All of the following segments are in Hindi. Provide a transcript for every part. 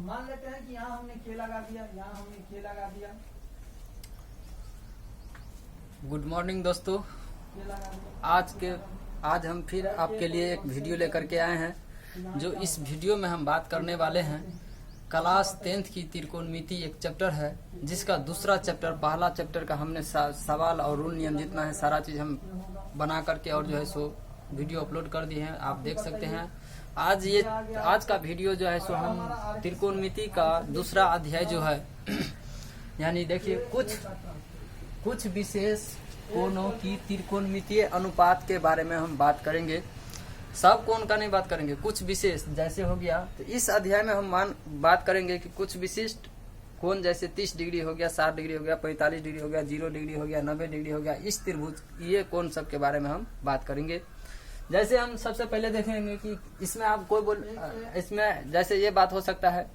मान लेते हैं कि यहाँ हमने K लगा दिया, यहाँ हमने K लगा दिया। गुड मॉर्निंग दोस्तों, आज हम फिर आपके लिए एक वीडियो लेकर के आए हैं। जो इस वीडियो में हम बात करने वाले हैं क्लास 10th की त्रिकोणमिति एक चैप्टर है, जिसका दूसरा चैप्टर, पहला चैप्टर का हमने सवाल और रूल नियम जितना है सारा चीज हम बना करके और जो है सो वीडियो अपलोड कर दिए हैं, आप देख सकते हैं। आज का वीडियो जो है सो हम त्रिकोणमिति का दूसरा अध्याय जो है यानी देखिए कुछ विशेष कोणों की त्रिकोणमितीय अनुपात के बारे में हम बात करेंगे। सब कोण का नहीं बात करेंगे, कुछ विशेष जैसे हो गया। तो इस अध्याय में हम बात करेंगे कि कुछ विशिष्ट कोण जैसे 30 डिग्री हो गया, 60 डिग्री हो गया, 45 डिग्री हो गया, 0 डिग्री हो गया, 90 डिग्री हो गया, इस त्रिभुज ये कोण सब के बारे में हम बात करेंगे। जैसे हम सबसे पहले देखेंगे कि इसमें आप इसमें जैसे ये बात हो सकता है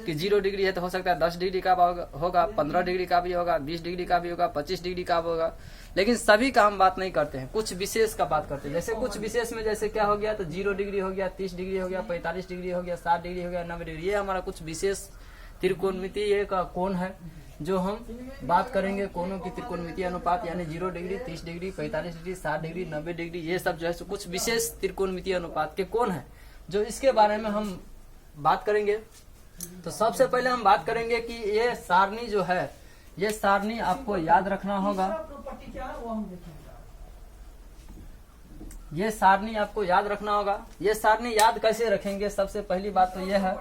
कि 0 डिग्री है तो हो सकता है 10 डिग्री का होगा, 15 डिग्री का भी होगा, 20 डिग्री का भी होगा, 25 डिग्री का भी होगा। लेकिन सभी का हम बात नहीं करते हैं, कुछ विशेष का बात करते हैं। जैसे कुछ विशेष में जैसे क्या हो गया, तो 0 डिग्री हो गया, 30 डिग्री हो गया, 45 डिग्री हो गया, 60 डिग्री हो गया, 90 डिग्री, ये हमारा कुछ विशेष त्रिकोणमितीय का कोण है जो हम बात करेंगे। कोणों की त्रिकोणमितीय अनुपात यानी 0 degree, 30 degree, 45 degree, 60 degree, 90 degree, ये सब जो है कुछ विशेष त्रिकोणमितीय अनुपात के कोण है, जो इसके बारे में हम बात करेंगे। तो सबसे पहले हम बात करेंगे कि ये सारणी जो है, ये सारणी आपको याद रखना होगा। ये सारणी आपको याद रखना होगा। ये सारणी याद कैसे रखेंगे? सबसे पहली बात तो यह है,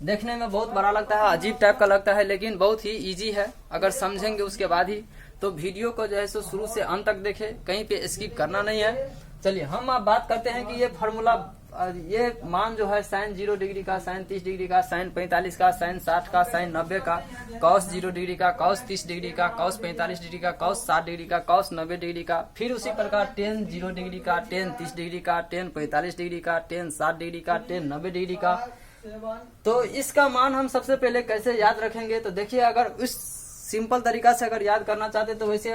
देखने में बहुत बड़ा लगता है, अजीब टाइप का लगता है, लेकिन बहुत ही इजी है अगर समझेंगे उसके बाद ही। तो वीडियो को जो है सो शुरू से अंत तक देखें, कहीं पे स्किप करना नहीं है। चलिए हम अब बात करते हैं कि ये फॉर्मूला, ये मान जो है साइन 0 डिग्री का, साइन 30 डिग्री का, साइन 45 का, साइन 60 का, साइन 90 का, कॉस 0 डिग्री का, कॉस 30 डिग्री का, कॉस 45 डिग्री का, कॉस 60 डिग्री का, कॉस 90 डिग्री का, फिर उसी प्रकार टेन 0 डिग्री का, टेन 30 डिग्री का, टेन 45 डिग्री का, टेन 60 डिग्री का, टेन 90 डिग्री का। तो इसका मान हम सबसे पहले कैसे याद रखेंगे? तो देखिए, अगर इस सिंपल तरीका से अगर याद करना चाहते तो वैसे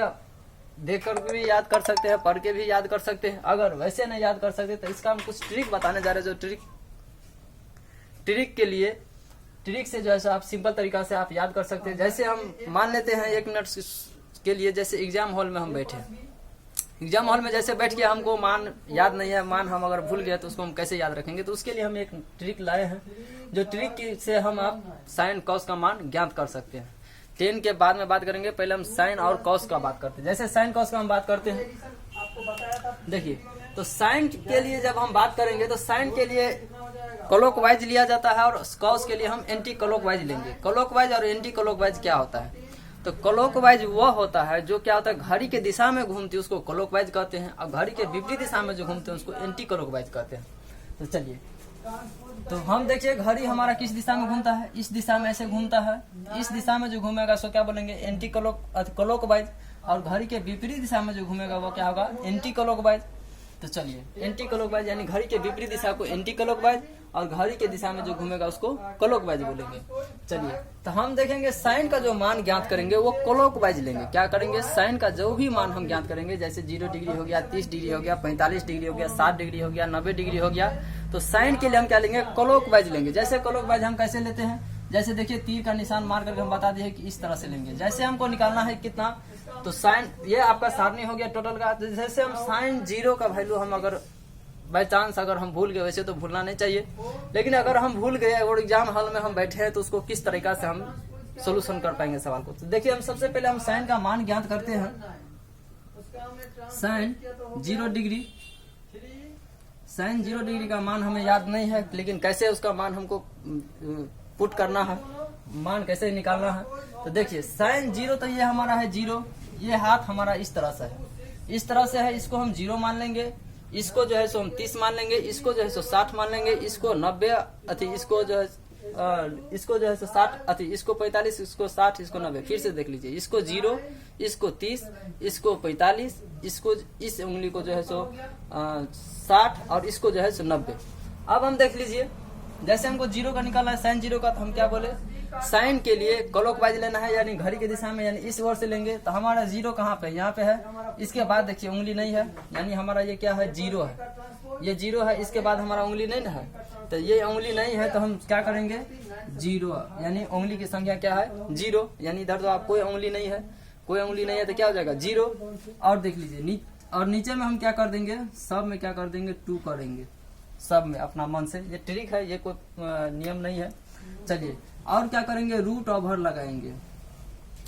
देख कर भी याद कर सकते हैं, पढ़ के भी याद कर सकते हैं। अगर वैसे नहीं याद कर सकते तो इसका हम कुछ ट्रिक बताने जा रहे हैं, जो ट्रिक के लिए, ट्रिक से जो है आप सिंपल तरीका से आप याद कर सकते हैं। जैसे हम मान लेते हैं 1 मिनट के लिए, जैसे एग्जाम हॉल में हम बैठे, एग्जाम हॉल में जैसे बैठ के हमको मान याद नहीं है, मान हम अगर भूल गए तो उसको हम कैसे याद रखेंगे? तो उसके लिए हम एक ट्रिक लाए हैं, जो ट्रिक से हम आप साइन कॉस का मान ज्ञात कर सकते हैं। 10 के बाद में बात करेंगे, पहले हम साइन और कॉस का बात करते हैं। जैसे साइन कॉस का हम बात करते हैं, देखिए, तो साइन के लिए जब हम बात करेंगे तो साइन के लिए क्लॉकवाइज लिया जाता है और कॉस के लिए हम एंटी क्लॉकवाइज लेंगे। क्लॉकवाइज और एंटी क्लॉकवाइज क्या होता है? तो क्लॉकवाइज वह होता है जो क्या होता है, घड़ी के दिशा में घूमती है उसको क्लॉकवाइज कहते हैं, और घड़ी के विपरीत दिशा में जो घूमते हैं उसको एंटी क्लॉकवाइज कहते हैं। तो चलिए, तो हम देखिए घड़ी हमारा किस दिशा में घूमता है, इस दिशा में ऐसे घूमता है, इस दिशा में जो घूमेगा सो क्या बोलेंगे, एंटी क्लॉकवाइज, और घड़ी के विपरीत दिशा में जो घूमेगा वो क्या होगा, एंटी क्लॉकवाइज। तो चलिए, एंटी क्लॉकवाइज यानी घड़ी के विपरीत दिशा को एंटी क्लॉकवाइज, और घड़ी के दिशा में जो घूमेगा उसको क्लॉकवाइज बोलेंगे। चलिए, तो हम देखेंगे साइन का जो मान ज्ञात करेंगे वो क्लॉकवाइज लेंगे। क्या करेंगे? साइन का जो भी मान हम ज्ञात करेंगे, जैसे 0 डिग्री हो गया, 30 डिग्री हो गया, 45 डिग्री हो गया, 60 डिग्री हो गया, 90 डिग्री हो गया, तो साइन के लिए हम क्या लेंगे? क्लॉकवाइज लेंगे। जैसे क्लॉकवाइज हम कैसे लेते हैं? जैसे देखिए, तीर का निशान मार करके हम बता दिए कि इस तरह से लेंगे। जैसे हमको निकालना है कितना, तो साइन, ये आपका सारणी हो गया टोटल का। जैसे हम साइन 0 का वैल्यू हम अगर बाई चांस अगर हम भूल गए, वैसे तो भूलना नहीं चाहिए, लेकिन अगर हम भूल गए और एग्जाम हॉल में हम बैठे हैं तो उसको किस तरीका से हम सोल्यूशन कर पाएंगे सवाल को? तो देखिए, हम सबसे पहले हम साइन का मान ज्ञात करते हैं। साइन 0 डिग्री, साइन 0 डिग्री का मान हमें याद नहीं है, लेकिन कैसे उसका मान हमको पुट करना है, मान कैसे निकालना है? तो देखिए, साइन 0, तो ये हमारा है 0, ये हाथ हमारा इस तरह से है, इस तरह से है, इसको हम 0 मान लेंगे, इसको जो है सो हम 30 मान लेंगे, इसको जो है सो 60 मान लेंगे, इसको 90 इसको जो है इसको जो है सो 60 इसको 45, इसको 60, इसको 90। फिर से देख लीजिए, इसको 0, इसको 30, इसको 45, इसको इस उंगली को जो है सो 60, और इसको जो है सो 90। अब हम देख लीजिए, जैसे हमको 0 का निकालना है, साइन 0 का, तो हम क्या बोले, साइन के लिए क्लॉकवाइज लेना है, यानी घड़ी की दिशा में, यानी इस ओर से लेंगे। तो हमारा 0 कहाँ पे, यहाँ पे है। इसके बाद देखिए उंगली नहीं है, यानी हमारा ये क्या है, 0 है। ये 0 है, इसके बाद हमारा उंगली नहीं ना है, तो ये उंगली नहीं है तो हम क्या करेंगे 0, यानी उंगली की संख्या क्या है 0, यानी इधर तो आप कोई उंगली नहीं है, कोई उंगली नहीं है तो क्या हो जाएगा 0। और देख लीजिए और नीचे में हम क्या कर देंगे, सब में क्या कर देंगे 2 करेंगे, सब में अपना मन से। ये ट्रिक है, ये कोई नियम नहीं है। चलिए और क्या करेंगे, रूट ओवर लगाएंगे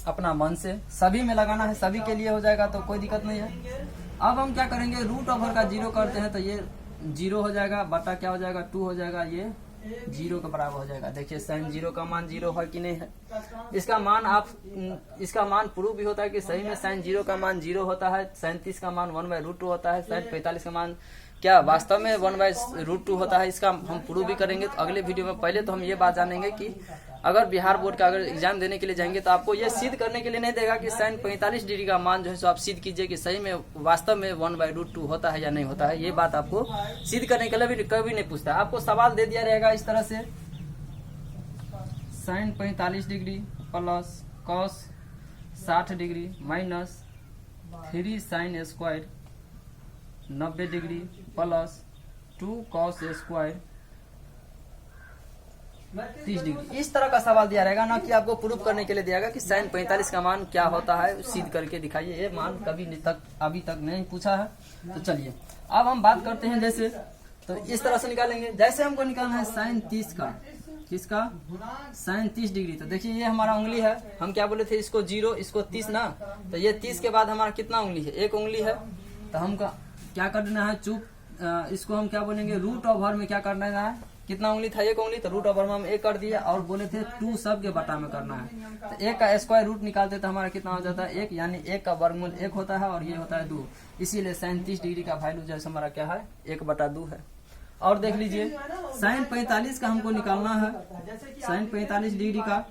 अपना मन से, सभी में लगाना है, सभी के लिए हो जाएगा तो कोई दिक्कत नहीं है। अब हम क्या करेंगे, रूट ओवर का 0 करते हैं तो ये 0 हो जाएगा, बटा क्या हो जाएगा 2 हो जाएगा, ये 0 के बराबर हो जाएगा। देखिए sin 0 का मान 0 है कि नहीं है, इसका मान प्रूफ भी होता है कि सही में sin 0 का मान 0 होता है, sin 30 का मान 1/√2 होता है, sin 45 का मान क्या वास्तव में 1/√2 होता है। इसका हम प्रूफ भी करेंगे तो अगले वीडियो में। पहले तो हम ये बात जानेंगे कि अगर बिहार बोर्ड का अगर एग्जाम देने के लिए जाएंगे तो आपको ये सिद्ध करने के लिए नहीं देगा कि sin 45 डिग्री का मान जो है सो आप सिद्ध कीजिए कि सही में वास्तव में 1/√2 होता है या नहीं होता है। ये बात आपको सिद्ध करने के लिए भी कभी नहीं पूछता, आपको सवाल दे दिया रहेगा इस तरह से, sin 45 degree plus cos 60 degree minus 3 sin square 90 degree plus 2 cos square 30 degree. इस तरह का सवाल दिया रहेगा ना कि आपको प्रूफ करने के लिए दिया कि sin 45 का मान क्या होता है, सिद्ध करके दिखाइए। ये मान कभी अभी तक नहीं पूछा है। तो चलिए अब हम बात करते हैं, जैसे तो इस तरह से निकालेंगे। जैसे हमको निकालना है sin 30 का, किसका sin 30 डिग्री। तो देखिए ये हमारा उंगली है, हम क्या बोले थे इसको 0 इसको 30 ना, तो ये 30 के बाद हमारा कितना उंगली है, एक उंगली है। तो हम क्या करना है, चुप इसको हम क्या बोलेंगे रूट ओवर में क्या करना है, कितना उंगली था एक उंगली, तो रूट ओवर में हम 1 कर दिए और बोले थे 2 सब के बटा में करना है। तो 1 का स्क्वायर रूट निकालते तो हमारा कितना हो जाता है 1, यानी 1 का वर्गमूल 1 होता है और ये होता है 2। इसीलिए sin 30 डिग्री का वैल्यू जैसे हमारा क्या है 1/2 है। और देख लीजिए sin 45 का हमको निकालना है, sin 45 डिग्री का,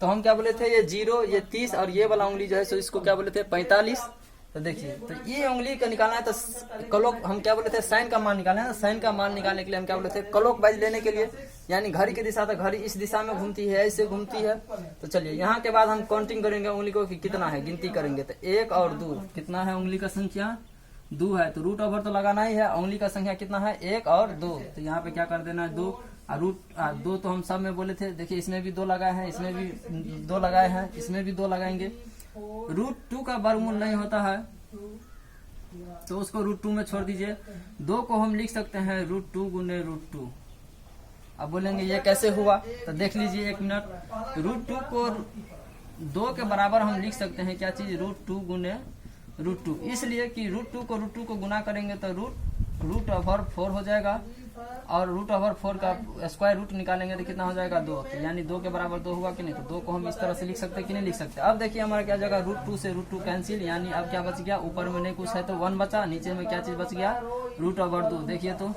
तो हम क्या बोले थे ये 0 ये 30 और ये वाला उंगली जो है सो इसको क्या बोले थे 45। तो देखिए तो ये उंगली का निकालना है, तो क्लॉक हम क्या बोले थे साइन का मान निकालना है। साइन का मान निकालने के लिए हम क्या बोले थे क्लॉक वाइज लेने के लिए, यानी घड़ी की दिशा, तो घड़ी इस दिशा में घूमती है, ऐसे घूमती है। तो चलिए यहाँ के बाद हम काउंटिंग करेंगे उंगली को कि कितना है, गिनती करेंगे। तो 1 और 2 कितना है, उंगली का संख्या 2 है, तो रूट ओवर तो लगाना ही है। उंगली का संख्या कितना है 1 और 2, तो यहाँ पे क्या कर देना है 2 और रूट 2 तो हम सब में बोले थे। देखिए इसमें भी 2 लगाए हैं, इसमें भी 2 लगाए हैं, इसमें भी 2 लगाएंगे। रूट 2 का वर्गमूल नहीं होता है तो उसको रूट 2 में छोड़ दीजिए। 2 को हम लिख सकते हैं रूट 2 गुने रूट 2। अब बोलेंगे ये कैसे हुआ, तो देख लीजिए 1 मिनट। रूट 2 को 2 के बराबर हम लिख सकते हैं क्या चीज, रूट 2 गुने रूट 2, इसलिए कि रूट 2 को गुना करेंगे तो रूट ओवर 4 हो जाएगा और रूट ओवर 4 का स्क्वायर रूट निकालेंगे तो कितना हो जाएगा 2, तो यानी 2 के बराबर 2 हुआ कि नहीं। तो 2 को हम इस तरह से लिख सकते हैं कि नहीं लिख सकते। अब देखिए हमारा क्या जाएगा, रूट 2 से रूट 2 कैंसिल, यानी अब क्या बच गया, ऊपर में नहीं कुछ है तो 1 बचा, नीचे में क्या चीज बच गया रूट ओवर 2। देखिए तो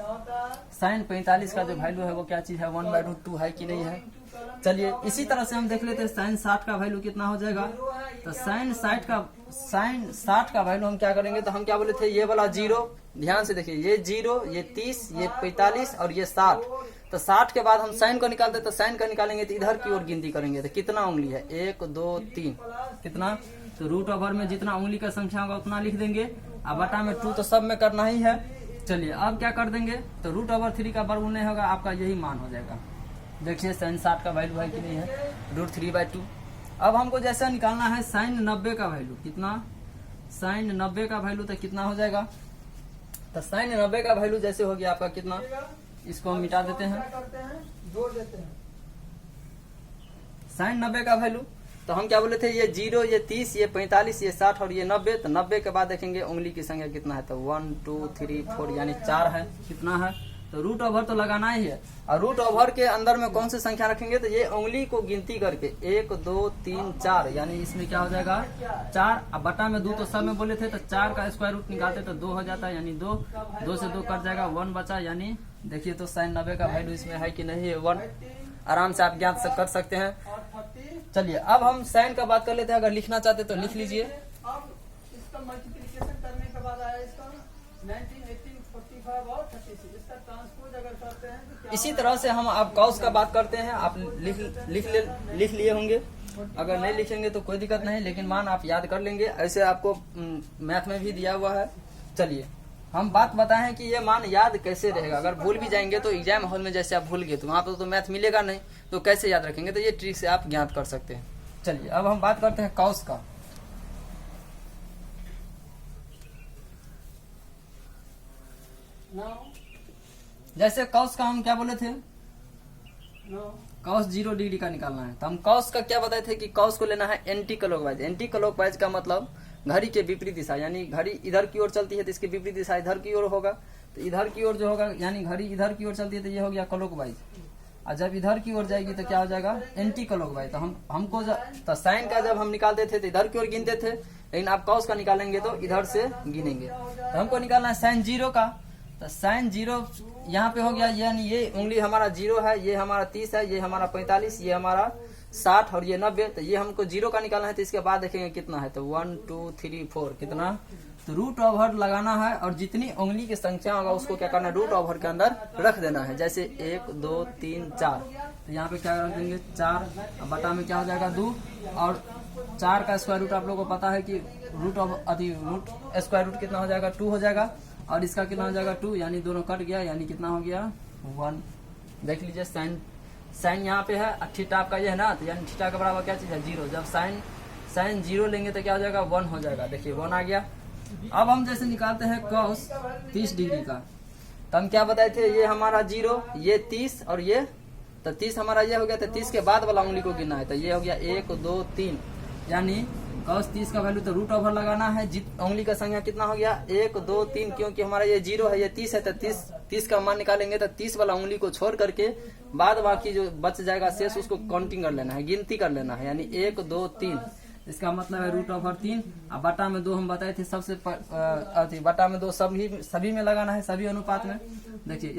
साइन 45 का जो वैल्यू है वो क्या चीज है 1/√2 है कि नहीं है। चलिए इसी तरह से हम देख लेते हैं साइन 60 का वैल्यू कितना हो जाएगा। तो साइन 60 का वैल्यू हम क्या करेंगे, तो हम क्या बोले थे ये वाला 0, ध्यान से देखिए ये 0 ये 30 ये 45 और ये 60। तो 60 के बाद हम साइन को निकालते, तो साइन का निकालेंगे तो इधर की ओर गिनती करेंगे तो कितना उंगली है 1 2 3 कितना, तो रूट ओवर में जितना उंगली का संख्या होगा उतना लिख देंगे, अब बटा में 2 तो सब में करना ही है। चलिए अब क्या कर देंगे, तो रूट ओवर 3 का वर्गमूल नहीं होगा, आपका यही मान हो जाएगा। देखिए साइन 60 का वैल्यू है कि नहीं है, रूट 3/2। अब हमको जैसा निकालना है साइन 90 का वैल्यू, कितना साइन 90 का वैल्यू तो कितना हो जाएगा, तो साइन 90 का वैल्यू जैसे हो गया आपका कितना, इसको हम मिटा देते हैं, जोड़ देते हैं साइन 90 का वैल्यू। तो हम क्या बोले थे ये 0 ये 30 ये 45 ये 60 और ये 90। तो 90 के बाद देखेंगे उंगली की संख्या कितना है, तो 1 2 3 4 यानी 4 है, कितना है, तो रूट ओवर तो लगाना ही है। और रूट ओवर के अंदर में कौन सी संख्या रखेंगे, तो ये उंगली को गिनती करके 1 2 3 4, यानी इसमें क्या हो जाएगा 4। अब बटा में 2 तो सब में बोले थे, तो 4 का स्क्वायर रूट निकालते तो 2 हो जाता है, यानी 2 से 2 कट जाएगा, 1 बचा। यानी देखिए तो साइन 90 का वैल्यू इसमें है कि नहीं है 1, आराम से आप ज्ञात कर सकते हैं। चलिए अब हम साइन का बात कर लेते हैं, अगर लिखना चाहते तो लिख लीजिए। अब इसका मल्टीप्लिकेशन करने के बाद आया इसका 19 18 45 और 36, इसका ट्रांसपोज अगर करते हैं तो क्या इसी तरह से हम अब कॉस का बात करते हैं, आप लिख लिए होंगे, अगर नहीं लिखेंगे तो कोई दिक्कत नहीं, लेकिन मान आप याद कर लेंगे, ऐसे आपको मैथ में भी दिया हुआ है। चलिए हम बात बताएं कि ये मान याद कैसे रहेगा। अगर भूल भी जाएंगे तो एग्जाम हॉल में जैसे आप भूल गए तो वहां पर तो मैथ मिलेगा नहीं, तो कैसे याद रखेंगे। तो ये ट्रिक से आप ज्ञात कर सकते हैं। चलिए अब हम बात करते हैं कॉस का। Now, जैसे कॉस का हम क्या बोले थे, now, कॉस 0 डिग्री का निकालना है। तो हम कॉस का क्या बताए थे कि कॉस को लेना है एंटी क्लॉकवाइज। एंटी क्लॉकवाइज का मतलब घड़ी के विपरीत दिशा, यानी घड़ी इधर की ओर चलती है तो इसकी विपरीत दिशा इधर की ओर होगा। तो इधर की ओर जो होगा, यानी घड़ी इधर की ओर चलती है तो ये हो गया क्लॉकवाइज, और जब इधर की ओर जाएगी तो क्या हो जाएगा, एंटी क्लॉकवाइज। तो हमको तो साइन का जब हम निकालते थे तो इधर की ओर गिनते थे, लेकिन आप कॉस का निकालेंगे तो इधर से गिनेंगे। तो हमको निकालना है साइन 0 का। तो साइन 0 यहाँ पे हो गया, यानी ये उंगली हमारा 0 है, ये हमारा 30 है, ये हमारा 45, ये हमारा 60 और ये 90। तो ये हमको 0 का निकालना है। तो इसके बाद देखेंगे कितना है, तो 1 2 3 4 कितना, तो रूट ओवर लगाना है और जितनी उंगली की संख्या होगा उसको क्या करना है, रूट ओवर के अंदर रख देना है। जैसे 1 2 3 4, तो यहाँ पे क्या रख देंगे 4, बटा में क्या हो जाएगा 2, और 4 का स्क्वायर रूट आप लोगों को पता है कि रूट स्क्वायर रूट कितना हो जाएगा, 2 हो जाएगा, और इसका कितना हो जाएगा 2, यानी दोनों कट गया, यानी कितना हो गया 1। देख लीजिए साइन यहाँ पे है, थीटा आपका ये है ना, तो यानी थीटा के बराबर क्या चीज है 0। जब साइन 0 लेंगे तो क्या हो जाएगा 1 हो जाएगा। देखिए 1 आ गया। अब हम जैसे निकालते हैं कॉस 30 डिग्री का, तो हम क्या बताए थे, ये हमारा 0, ये 30 और ये, तो 30 हमारा ये हो गया। तो 30 के बाद वाला उंगली को गिनना है, तो ये हो गया 1 2 3, यानी कॉस 30 का वैल्यू तो रूट ओवर लगाना है। उंगली का संख्या कितना हो गया 1 2 3, क्योंकि हमारा ये 0 है, ये 30 है, तो 30 का मान निकालेंगे तो 30 वाला उंगली को छोड़ करके बाद बाकी जो बच जाएगा शेष उसको काउंटिंग कर लेना है, गिनती कर लेना है, यानी 1 2 3। इसका मतलब है रूट ओवर 3, और बटा में 2 हम बताए थे सबसे बटा में 2 सभी में लगाना है, सभी अनुपात में। देखिए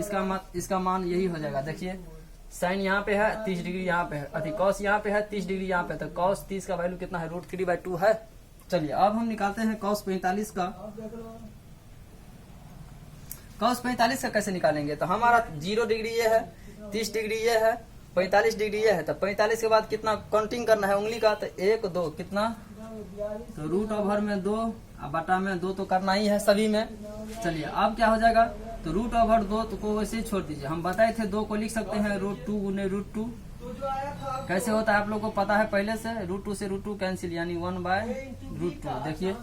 इसका मान यही हो जाएगा। देखिए साइन यहाँ पे है 30 डिग्री, यहाँ पे है कॉस यहाँ पे है 30 डिग्री यहाँ पे, तो कॉस 30 का वैल्यू कितना है, √3/2 है। चलिए अब हम निकालते हैं कॉस 45 का। कॉस 45 का कैसे निकालेंगे, तो हमारा 0 डिग्री ये है, 30 डिग्री ये है, 45 डिग्री ये है। तो 45 के बाद कितना काउंटिंग करना है उंगली का, तो 1 2 कितना, तो रूट ओवर में 2 और बटा में 2 तो करना ही है सभी में। चलिए अब क्या हो जाएगा, तो रूट ओवर 2 को वैसे ही छोड़ दीजिए। हम बताए थे 2 को लिख सकते हैं √2 गुने √2। कैसे होता है आप लोगों को पता है पहले से, √2 से √2 कैंसिल, यानी 1/√2। देखिए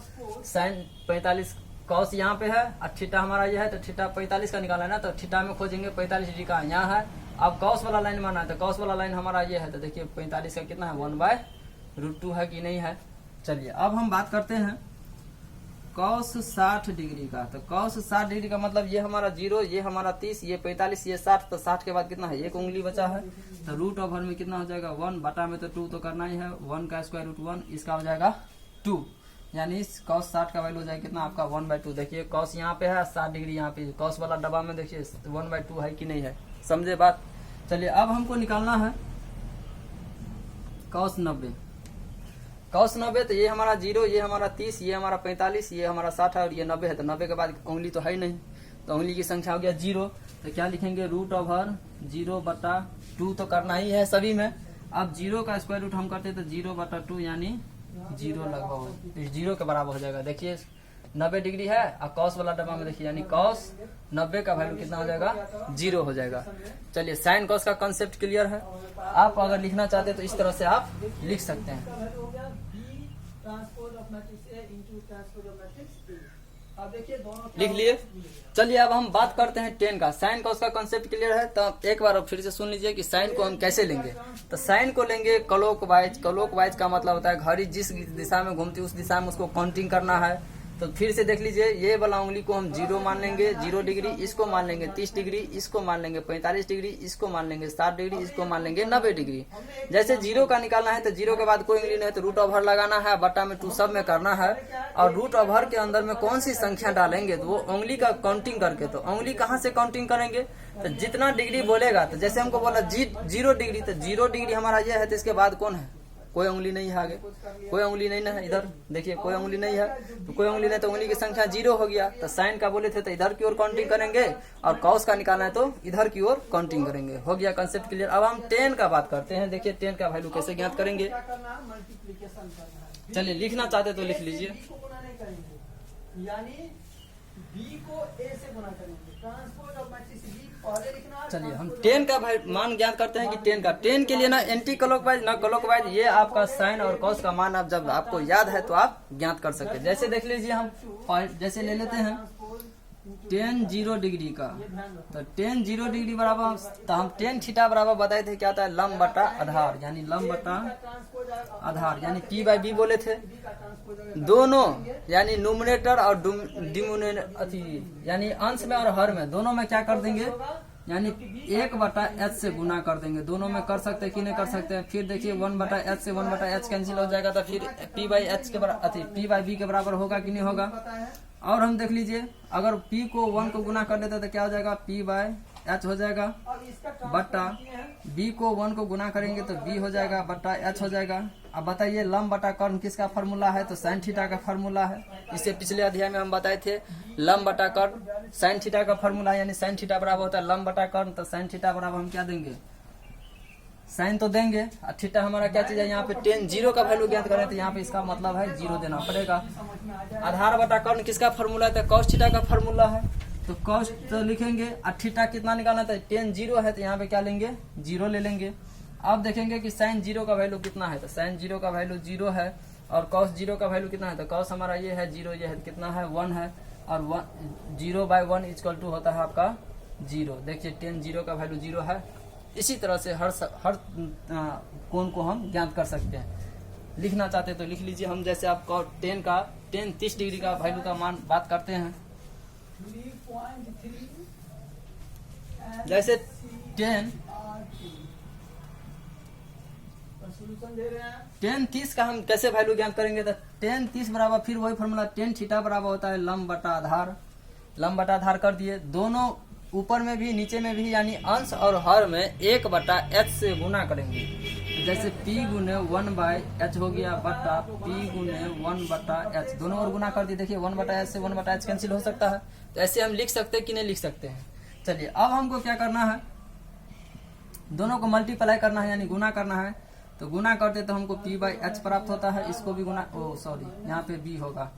साइन 45 कॉस यहाँ पे है और थीटा हमारा ये है, तो थीटा 45 का निकालना है ना, तो थीटा में खोजेंगे 45 डिग्री का यहाँ है। अब कॉस वाला लाइन माना है, तो कॉस वाला लाइन हमारा ये है, तो देखिए 45 का कितना है 1/√2 है कि नहीं है। चलिए अब हम बात करते हैं कॉस 60 डिग्री का। तो कॉस 60 डिग्री का मतलब ये हमारा 0, ये हमारा 30, ये 45, ये 60। तो 60 के बाद कितना है, एक उंगली बचा है, तो रूट ओवर में कितना हो जाएगा 1, बटा में तो 2 तो करना ही है, 1 का स्क्वायर रूट 1, इसका हो जाएगा 2, यानी इस कॉस 60 का वैल्यू हो जाएगा कितना आपका 1/2। देखिए कॉस यहाँ पे है 60 डिग्री, यहाँ पे कॉस वाला डब्बा में देखिए 1/2 है कि नहीं है, समझे बात। चलिए अब हमको निकालना है कॉस 90। कॉस 90, तो ये हमारा 0, ये हमारा 30, ये हमारा 45, ये हमारा 60 है और ये 90 है। तो 90 के बाद उंगली तो है ही नहीं, तो उंगली की संख्या हो गया 0। तो क्या लिखेंगे, रूट ओवर 0/2 तो करना ही है सभी में। अब 0 का स्क्वायर रूट हम करते तो 0/2, यानी 0 लगभग 0 के बराबर हो जाएगा। देखिए 90 डिग्री है और कॉस वाला डब्बा में देखिए, यानी कॉस 90 का वैल्यू कितना हो जाएगा 0 हो जाएगा। चलिए साइन कॉस का कॉन्सेप्ट क्लियर है। आप अगर लिखना चाहते हैं तो इस तरह से आप लिख सकते हैं। अब देखिए दोनों लिख लिए। चलिए अब हम बात करते हैं टेन का। साइन कॉस का कॉन्सेप्ट क्लियर है, तो एक बार फिर से सुन लीजिए कि साइन को हम कैसे लेंगे। तो साइन को लेंगे क्लॉकवाइज। क्लॉकवाइज का मतलब होता है घड़ी जिस दिशा में घूमती है उस दिशा में उसको काउंटिंग करना है। तो फिर से देख लीजिए, ये वाला उंगली को हम 0 मान लेंगे, 0 डिग्री, इसको मान लेंगे 30 डिग्री, इसको मान लेंगे 45 डिग्री, इसको मान लेंगे 60 डिग्री, इसको मान लेंगे 90 डिग्री। जैसे 0 का निकालना है तो 0 के बाद कोई उंगली नहीं है तो रूट ओवर लगाना है, बटा में 2 सब में करना है। और रूट ओवर के अंदर में कौन सी संख्या डालेंगे तो वो उंगली का काउंटिंग करके। तो उंगली कहाँ से काउंटिंग करेंगे, तो जितना डिग्री बोलेगा, तो जैसे हमको बोला 0 डिग्री, तो 0 डिग्री हमारा यह है, तो इसके बाद कौन है, कोई उंगली नहीं है आगे, कोई उंगली नहीं है इधर, देखिए कोई उंगली नहीं है, तो कोई उंगली नहीं, तो उंगली की संख्या 0 हो गया। तो साइन का बोले थे तो इधर की ओर काउंटिंग करेंगे और कॉस का निकालना है तो इधर की ओर काउंटिंग करेंगे। हो गया कंसेप्ट क्लियर। अब हम 10 का बात करते हैं। देखिए 10 का वैल्यू कैसे ज्ञात करेंगे। मल्टीप्लीकेशन करना है। चलिए लिखना चाहते तो लिख लीजिए। को गुणा नहीं करेंगे, यानी बी को ए से गुना करेंगे। ट्रांसपोज ऑफ मैट्रिक्स बी पहले लिखना है। चलिए हम 10 का मान ज्ञात करते हैं कि 10 के लिए ना एंटी क्लॉकवाइज ना क्लॉकवाइज, ये आपका साइन और कॉस का मान आप जब आपको याद है तो आप ज्ञात कर सकते हैं। जैसे देख लीजिए हम जैसे ले लेते हैं 10 0 डिग्री का, तो 10 0 डिग्री बराबर, तो हम 10 थीटा बराबर बताए थे क्या था, लंब बटा आधार, यानी लंब बटा आधार यानी पी बाई बी बोले थे। दोनों यानी न्यूमरेटर और डिनोमिनेटर यानी अंश में और हर में दोनों में क्या कर देंगे, यानी 1/h से गुना कर देंगे। दोनों में कर सकते हैं कि नहीं कर सकते हैं। फिर देखिए 1/h से 1/h कैंसिल हो जाएगा, तो फिर p बाई h के बराबर p बाई b के बराबर होगा कि नहीं होगा। और हम देख लीजिए अगर p को 1 को गुना कर देते तो क्या हो जाएगा, p बाई h हो जाएगा बट्टा b को 1 को गुना करेंगे तो b हो जाएगा बट्टा h हो जाएगा। अब बताइए लंब बटा कर्ण किसका फार्मूला है, तो साइन थीटा का फार्मूला है। इससे पिछले अध्याय में हम बताए थे लंब बटा कर्ण साइन थीटा का फार्मूला, यानी साइन थीटा बराबर होता है लंब बटा कर्ण, तो साइन थीटा बराबर हम क्या देंगे, साइन तो देंगे और थीटा हमारा क्या चीज है, यहाँ पे 10 0 का वैल्यू ज्ञात करें तो यहाँ पे इसका मतलब है 0 देना पड़ेगा। आधार बटा कर्ण किसका फार्मूला है, तो कॉस थीटा का फार्मूला है, तो कॉस तो लिखेंगे और थीटा कितना निकालना था, 10 0 है तो यहाँ पे क्या लेंगे 0 ले लेंगे। अब देखेंगे कि साइन 0 का वैल्यू कितना है, तो साइन 0 का वैल्यू 0 है और कॉस 0 का वैल्यू कितना है, तो कॉस हमारा ये है 0, ये है कितना है 1 है और 0/1 इक्वल टू होता है आपका 0। देखिए 10 0 का वैल्यू 0 है। इसी तरह से हर कोण को हम ज्ञात कर सकते हैं। लिखना चाहते तो लिख लीजिए। हम जैसे आपको 10 30 डिग्री का वैल्यू का मान बात करते हैं, 3.3 जैसे 10 30 का हम कैसे वैल्यू ज्ञात करेंगे, तो 10 30 बराबर फिर वही फॉर्मूला 10 थीटा बराबर होता है लंब बटा आधार। लंब बटा आधार कर दिए, दोनों ऊपर में भी नीचे में भी यानी अंश और हर में 1/h से गुना करेंगे। जैसे p गुने 1/h हो गया बटा p गुने 1/h, दोनों ओर गुना कर दिए। देखिए 1/h से 1/h कैंसिल हो सकता है, तो ऐसे हम लिख सकते हैं कि नहीं लिख सकते हैं। चलिए अब हमको क्या करना है, दोनों को मल्टीप्लाई करना है यानी गुना करना है। तो गुना करते तो हमको p/h प्राप्त होता है, इसको भी गुना यहाँ पे b होगा।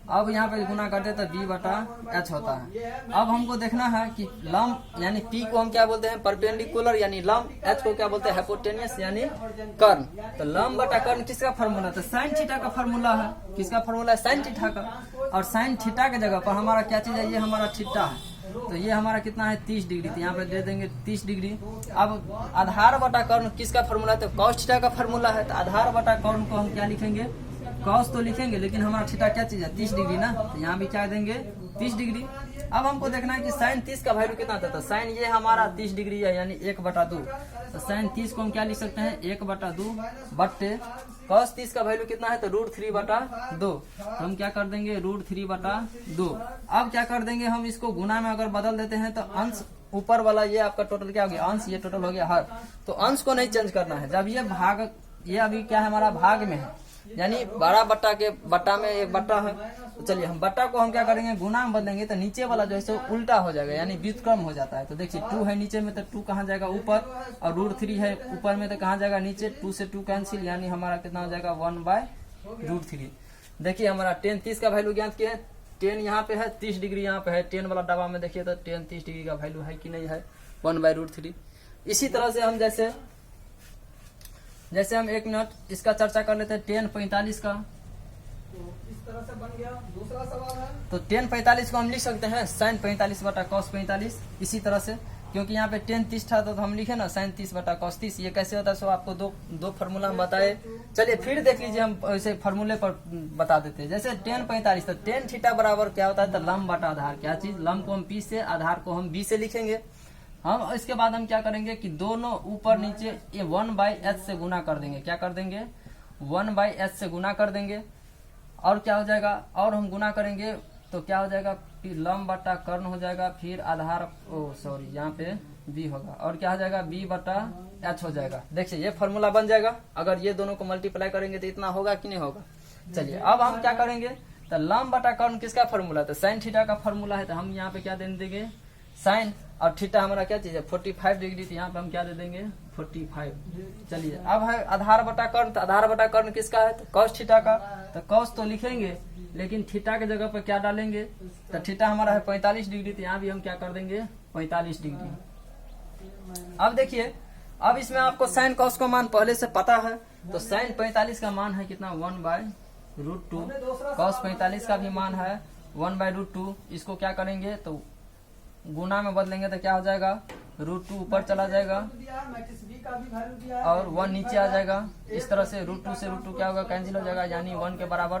अब यहाँ पे गुना करते तो b/h होता है। अब हमको देखना है कि लंब यानी p को हम क्या बोलते हैं, परपेंडिकुलर यानी लंब, h को क्या बोलते हैं, हाइपोटेनियस यानी कर्ण। तो लंब बटा कर्ण किसका फार्मूला, तो साइन थीटा का फार्मूला है। किसका फार्मूला है, साइन थीटा का। और साइन थीटा के जगह पर हमारा क्या चीज है, ये हमारा थीटा है, तो ये हमारा कितना है 30 डिग्री, तो यहाँ पे दे देंगे 30 डिग्री। अब आधार बटा कर्ण किसका फार्मूला है, तो कॉस थीटा का फार्मूला है। तो आधार बटा कर्ण को हम क्या लिखेंगे, कॉस तो लिखेंगे लेकिन हमारा थीटा क्या चीज है 30 डिग्री ना, तो यहाँ भी क्या देंगे 30 डिग्री। अब हमको देखना है कि साइन 30 का वैल्यू कितना था, तो साइन ये हमारा 30 डिग्री है यानी 1/2। तो साइन 30 को हम क्या लिख सकते हैं 1/2 बट्टे कॉस 30 का वैल्यू कितना है, तो √3/2। तो हम क्या कर देंगे √3/2। अब क्या कर देंगे हम इसको गुना में अगर बदल देते हैं तो अंश ऊपर वाला ये आपका टोटल क्या हो गया, अंश ये टोटल हो गया हर। तो अंश को नहीं चेंज करना है। जब ये भाग, ये अभी क्या है हमारा भाग में है यानी 12 बट्टा के बट्टा में 1 बट्टा है। तो चलिए हम बट्टा को हम क्या करेंगे गुना में बदलेंगे, तो नीचे वाला जो है सो उल्टा हो जाएगा यानी व्युत्क्रम हो जाता है। तो देखिए 2 है नीचे में, तो 2 कहाँ जाएगा ऊपर, और √3 है ऊपर में तो कहाँ जाएगा नीचे, 2 से 2 कैंसिल यानी हमारा कितना हो जाएगा 1/√3। देखिए हमारा 10 30 का वैल्यू ज्ञात किया है। 10 यहाँ पे है, 30 डिग्री यहाँ पे है। 10 वाला डब्बा में देखिए तो 10 30 डिग्री का वैल्यू है कि नहीं है, 1/√3। इसी तरह से हम जैसे हम 1 मिनट इसका चर्चा कर लेते हैं 10 45 का। तो इस तरह से बन गया। दूसरा सवाल है, तो 10 45 को हम लिख सकते हैं साइन 45 बटा कॉस 45। इसी तरह से क्योंकि यहाँ पे 10 30 था तो हम लिखे ना साइन 30 बटा कॉस 30। ये कैसे होता है सो आपको दो फार्मूला हम बताए। चलिए फिर देख लीजिए, हम ऐसे फार्मूले पर बता देते हैं। जैसे 10 45 तो 10 थीटा बराबर क्या होता है, तो लंब बटा आधार। क्या चीज, लंब को हम p से, आधार को हम b से लिखेंगे। हम इसके बाद हम क्या करेंगे कि दोनों ऊपर नीचे ये 1/h से गुना कर देंगे। क्या कर देंगे 1/h से गुना कर देंगे। और क्या हो जाएगा, और हम गुना करेंगे तो क्या हो जाएगा, लंब बटा कर्ण हो जाएगा, फिर आधार यहाँ पे b होगा, और क्या हो जाएगा b/h हो जाएगा। देखिए ये फॉर्मूला बन जाएगा। अगर ये दोनों को मल्टीप्लाई करेंगे तो इतना होगा कि नहीं होगा। चलिए अब हम क्या करेंगे, तो लंब बटा कर्ण किसका फॉर्मूला है, तो साइन थीटा का फॉर्मूला है। तो हम यहाँ पे क्या दे देंगे साइन, और थीटा हमारा क्या चीज है 45 डिग्री, तो यहाँ पे हम क्या दे देंगे 45। चलिए अब है आधार बटा कर्ण। तो आधार बटा कर्ण किसका है, तो कॉस थीटा का। तो कॉस तो लिखेंगे लेकिन थीटा के जगह पर क्या डालेंगे, तो थीटा हमारा है 45 डिग्री, तो यहाँ भी हम क्या कर देंगे 45 डिग्री। अब देखिए, अब इसमें आपको साइन कॉस का मान पहले से पता है, तो साइन 45 का मान है कितना 1/√2, कॉस 45 का भी मान है 1/√2। इसको क्या करेंगे तो गुना में बदलेंगे तो क्या हो जाएगा, √2 ऊपर चला जाएगा और 1 नीचे आ जाएगा। इस तरह से √2 से √2 क्या होगा, कैंसिल हो जाएगा, यानी 1 के बराबर।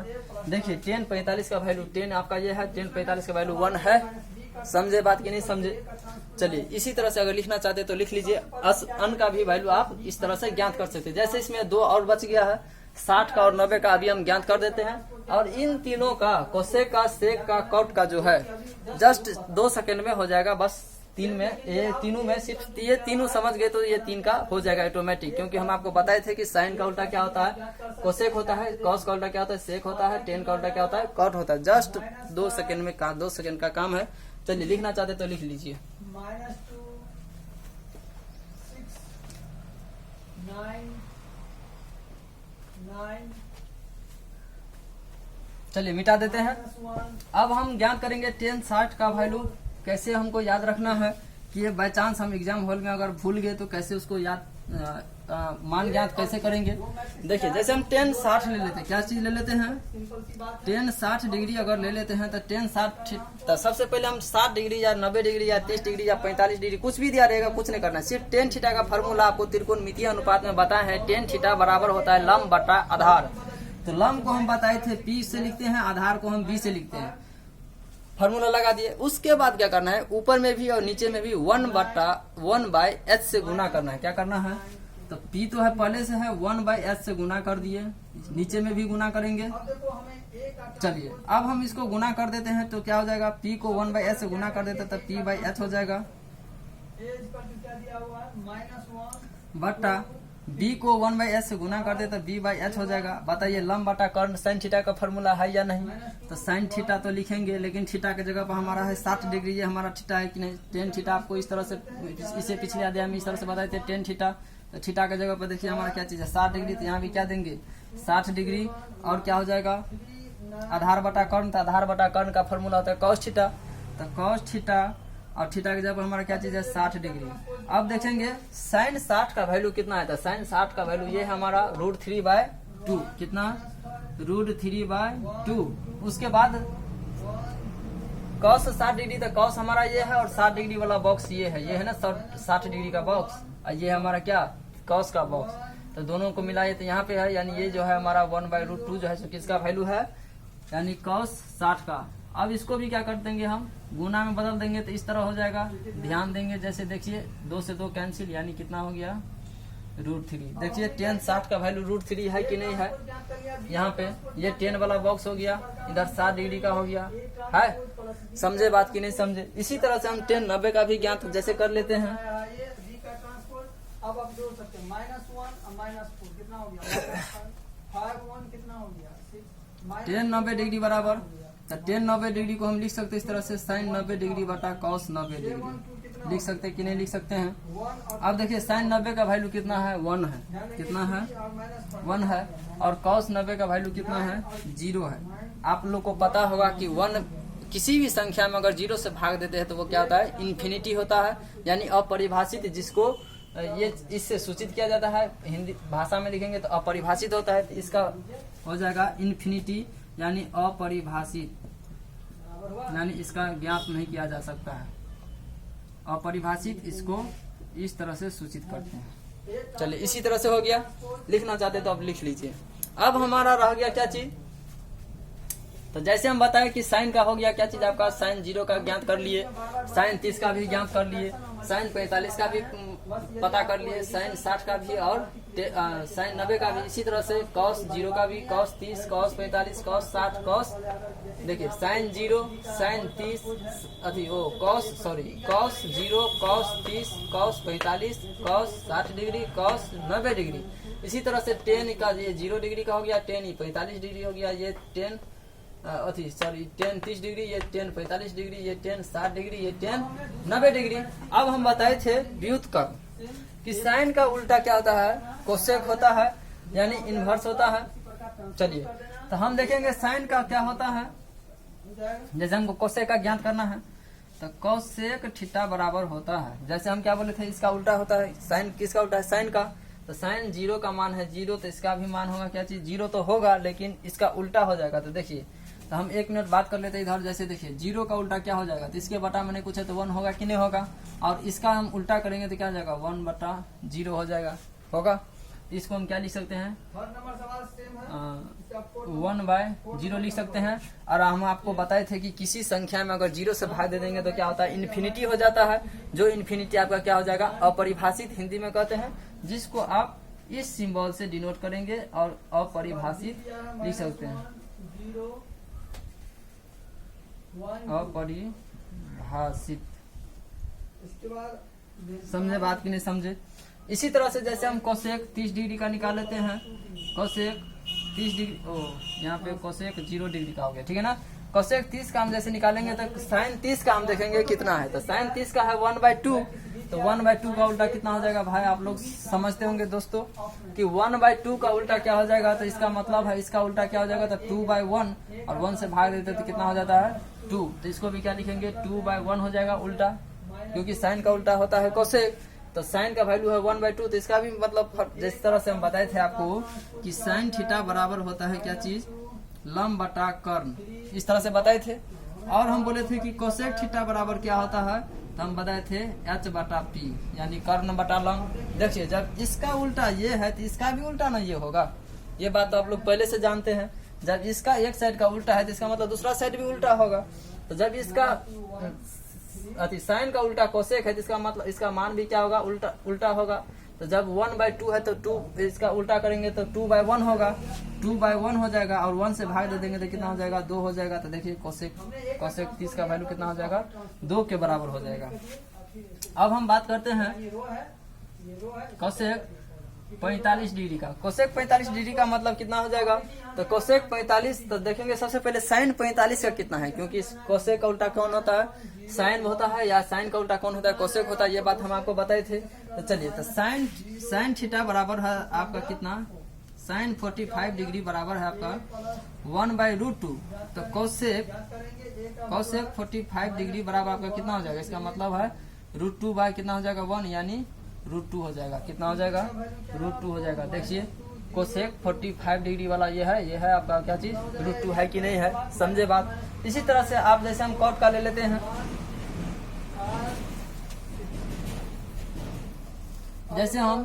देखिए tan 45 का वैल्यू 10 आपका ये है, tan 45 का वैल्यू 1 है। समझे बात की नहीं समझे। चलिए इसी तरह से अगर लिखना चाहते तो लिख लीजिए। अन का भी वैल्यू आप इस तरह से ज्ञात कर सकते हैं। जैसे इसमें 2 और बच गया है, 60 का और 90 का अभी हम ज्ञात कर देते हैं। और इन तीनों का कोसेक का, सेक का, कॉट का जो है जस्ट 2 सेकंड में हो जाएगा। बस ये तीनों में सिर्फ ये तीनों समझ गए तो ये 3 का हो जाएगा ऑटोमेटिक। क्योंकि हम आपको बताए थे कि साइन का उल्टा क्या होता है, कोसेक होता है, कॉस का उल्टा क्या होता है, सेक होता है, टेन का उल्टा क्या होता है, कॉट होता है। जस्ट 2 सेकंड में 2 सेकंड का काम है। चलिए लिखना चाहते तो लिख लीजिए। -2 6 9 9 चलिए मिटा देते हैं। -1 अब हम ज्ञात करेंगे tan 60 का वैल्यू कैसे हमको याद रखना है कि ये बाई चांस हम एग्जाम हॉल में अगर भूल गए तो कैसे उसको याद मान ज्ञात कैसे करेंगे। देखिए जैसे हम tan 60 ले लेते हैं, क्या चीज ले लेते हैं, सिंपल सी बात है। tan 60 डिग्री अगर ले लेते हैं तो tan 60 तो सबसे पहले हम 60 डिग्री या 90 डिग्री या 30 डिग्री या 45 डिग्री कुछ भी दिया रहेगा, कुछ नहीं करना है। सिर्फ tan थीटा का फॉर्मूला आपको त्रिकोणमितीय अनुपात में बताया है। tan थीटा बराबर होता है लंब बटा आधार। तो लंब को हम बताए थे P से लिखते हैं, आधार को हम B से लिखते हैं। फार्मूला लगा दिए। उसके बाद क्या करना है, ऊपर में भी और नीचे में भी 1/h से गुना करना है। क्या करना है, तो P तो है पहले से है, 1/h से गुना कर दिए, नीचे में भी गुना करेंगे। अब देखो हमें एक चलिए अब हम इसको गुना कर देते हैं तो क्या हो जाएगा, P को 1/h से गुना कर देते हैं तो P/h हो जाएगा, एज पर क्या दिया हुआ है -1 बटा B को 1/h से गुना कर दे तो B/h हो जाएगा। बताइए लंब बटा कर्ण साइन थीटा का फॉर्मूला है या नहीं, तो साइन थीटा तो लिखेंगे, लेकिन थीटा के जगह पर हमारा है 60 डिग्री, ये हमारा थीटा है कि नहीं। tan थीटा आपको इस तरह से, इसे पिछले अध्याय में इस तरह से बताए थे tan थीटा। तो थीटा के जगह पर देखिए हमारा क्या चीज है 60 डिग्री, तो यहाँ भी क्या देंगे 60 डिग्री और क्या हो जाएगा आधार बटा कर्ण। तो आधार बटा कर्ण का फॉर्मूला होता है cos थीटा, तो cos थीटा और थीटा के जगह पर हमारा क्या चीज है 60 डिग्री। अब देखेंगे साइन 60 का वैल्यू कितना है, तो साइन 60 का वैल्यू ये है हमारा √3/2। कितना, √3/2। उसके बाद cos 60 डिग्री, तो cos हमारा ये है और 60 डिग्री वाला बॉक्स ये है ना 60 डिग्री का बॉक्स, और ये हमारा क्या cos का बॉक्स। तो दोनों को मिलाइए तो यहाँ पे है, यानी ये जो है हमारा 1/√2 जो है सो किसका वैल्यू है, यानी cos 60 का। अब इसको भी क्या कर देंगे हम गुना में बदल देंगे तो इस तरह हो जाएगा। ध्यान देंगे जैसे देखिए 2 से 2 कैंसिल, यानी कितना हो गया √3। देखिए tan 60 का वैल्यू √3 है कि नहीं है, यहाँ पे ये 10 वाला बॉक्स हो गया, इधर 60 डिग्री का हो गया है। समझे बात की नहीं समझे। इसी तरह से हम tan 90 का भी ज्ञात जैसे कर लेते हैं। ये B का ट्रांसपोर्ट अब आप जोड़ सकते हैं -1 और -4 कितना हो गया 5 कितना हो गया 6 tan 90 डिग्री बराबर, तो tan 90 डिग्री को हम लिख सकते हैं इस तरह से साइन 90 डिग्री बटा cos 90 डिग्री लिख सकते हैं कि नहीं लिख सकते हैं। अब देखिए साइन 90 का वैल्यू कितना है 1 है, कितना है 1 है, और cos 90 का वैल्यू कितना है 0 है। आप लोग को पता होगा कि 1 किसी भी संख्या में अगर 0 से भाग देते हैं तो वो क्या होता है इन्फिनिटी होता है, यानी अपरिभाषित, जिसको ये इससे सूचित किया जाता है। हिंदी भाषा में लिखेंगे तो अपरिभाषित होता है, तो इसका हो जाएगा इन्फिनिटी, यानी अपरिभाषित, यानी इसका ज्ञात नहीं किया जा सकता है। अपरिभाषित इसको इस तरह से सूचित करते हैं। चलिए इसी तरह से हो गया। लिखना चाहते तो अब लिख लीजिए। अब हमारा रह गया क्या चीज, तो जैसे हम बताएं कि साइन का हो गया क्या चीज आपका, साइन 0 का ज्ञात कर लिए, साइन 30 का भी ज्ञात कर लिए, साइन 45 का भी पता कर लिए, साइन 60 का भी और साइन 90 का भी। इसी तरह से cos 0 का भी, cos 30, cos 45, cos 60, cos देखिए sine 0, sine 30 cos 0, cos 30, cos 45, cos 60 degree, cos 90 degree. इसी तरह से tan का ये 0 डिग्री का हो गया, tan 45 डिग्री हो गया, ये tan tan 30 डिग्री, ये tan 45 डिग्री, ये tan 60 डिग्री, ये tan 90 डिग्री। अब हम बताए थे व्युत्क्रम कि साइन का उल्टा क्या होता है कोसेक होता है, यानी इन्वर्स होता है। चलिए तो हम देखेंगे साइन का क्या होता है। हो जाएगा। जैसे हमको कोसेक का ज्ञात करना है तो कोसेक थीटा बराबर होता है, जैसे हम क्या बोले थे इसका उल्टा होता है। साइन किसका उल्टा है? साइन का। तो साइन 0 का मान है 0, तो इसका भी मान होगा क्या चीज? 0 तो होगा, लेकिन इसका उल्टा हो जाएगा। तो देखिए, तो हम 1 मिनट बात कर लेते हैं इधर। जैसे देखिए 0 का उल्टा क्या हो जाएगा? तो इसके बटा में नहीं कुछ है तो 1 होगा कि नहीं होगा। और इसका हम उल्टा करेंगे तो क्या हो जाएगा? 1/0 हो जाएगा, होगा। इसको हम क्या लिख सकते हैं? हर नंबर सवाल सेम है। 1/0 लिख सकते हैं। और हम आपको बताए थे कि किसी संख्या में अगर 0 से भाग दे देंगे तो क्या होता है? इन्फिनिटी हो जाता है। जो इन्फिनिटी आपका क्या हो जाएगा? अपरिभाषित हिंदी में कहते हैं, जिसको आप इस सिंबल से डिनोट करेंगे और अपरिभाषित लिख सकते हैं। 0 1 अपरिभाषित। इसके बाद समझे बात कि नहीं समझे? इसी तरह से जैसे हम कोसेक 30 डिग्री का निकाल लेते हैं, कोसेक 30 डिग्री, यहाँ पे कोसेक 0 डिग्री का हो गया, ठीक है ना। कोसेक 30 का हम जैसे निकालेंगे तो साइन 30 का हम देखेंगे कितना है। तो साइन 30 का है 1/2, तो 1/2 का उल्टा कितना हो जाएगा भाई? आप लोग समझते होंगे दोस्तों कि 1/2 का उल्टा क्या हो जाएगा। तो इसका मतलब है इसका उल्टा क्या हो जाएगा? तो 2/1, और 1 से भाग देते तो कितना हो जाता है? 2। तो इसको भी क्या लिखेंगे? 2/1 हो जाएगा उल्टा, क्योंकि साइन का उल्टा होता है कोसेक। तो साइन का वैल्यू है 1/2, तो इसका भी मतलब जिस तरह से हम बताए थे आपको कि साइन थीटा बराबर होता है क्या चीज? लंब बटा कर्ण, इस तरह से बताए थे। और हम बोले थे कि कोसेक थीटा बराबर क्या होता है? तो हम बताए थे h/p, यानी कर्ण बटा लंब। देखिए जब इसका उल्टा ये है तो इसका भी उल्टा ना ये होगा, ये बात तो आप लोग पहले से जानते हैं। जब इसका एक साइड का उल्टा है तो इसका मतलब दूसरा साइड भी उल्टा होगा। तो जब इसका साइन का उल्टा कोसेक है तो इसका मतलब इसका मान भी क्या होगा? उल्टा होगा। तो जब 1/2 है तो 2 इसका उल्टा करेंगे तो 2/1 होगा, 2/1 हो जाएगा। और 1 से भाग दे देंगे तो कितना हो जाएगा? 2 हो जाएगा। तो देखिए कोसेक 30 का वैल्यू कितना हो जाएगा? 2 के बराबर हो जाएगा। अब हम बात करते हैं ये रो है, ये रो है। कोसेक 45 डिग्री का। कोसेक 45 डिग्री का मतलब कितना हो जाएगा? तो कोसेक 45, तो देखेंगे सबसे पहले साइन 45 का कितना है, क्योंकि कोसेक का उल्टा कौन होता है? साइन होता है, या साइन का उल्टा कौन होता है? कोसेक होता है। ये बात हम आपको बताए थे। तो चलिए, तो साइन थीटा बराबर है आपका कितना? साइन 45 डिग्री बराबर है आपका 1/√2। तो कोसेक 45 डिग्री बराबर आपका कितना हो जाएगा? इसका मतलब है √2 बाय कितना हो जाएगा? 1, यानी √2 हो जाएगा। कितना हो जाएगा? √2 हो जाएगा। देखिए कोसेक 45 डिग्री वाला ये है आपका क्या चीज? √2 है कि नहीं है? समझे बात? इसी तरह से आप जैसे हम कॉट का ले लेते हैं, जैसे हम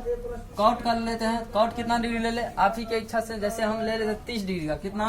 कॉट का ले लेते हैं। कॉट कितना डिग्री ले ले आप ही की इच्छा से। जैसे हम ले लेते 30 डिग्री का, कितना?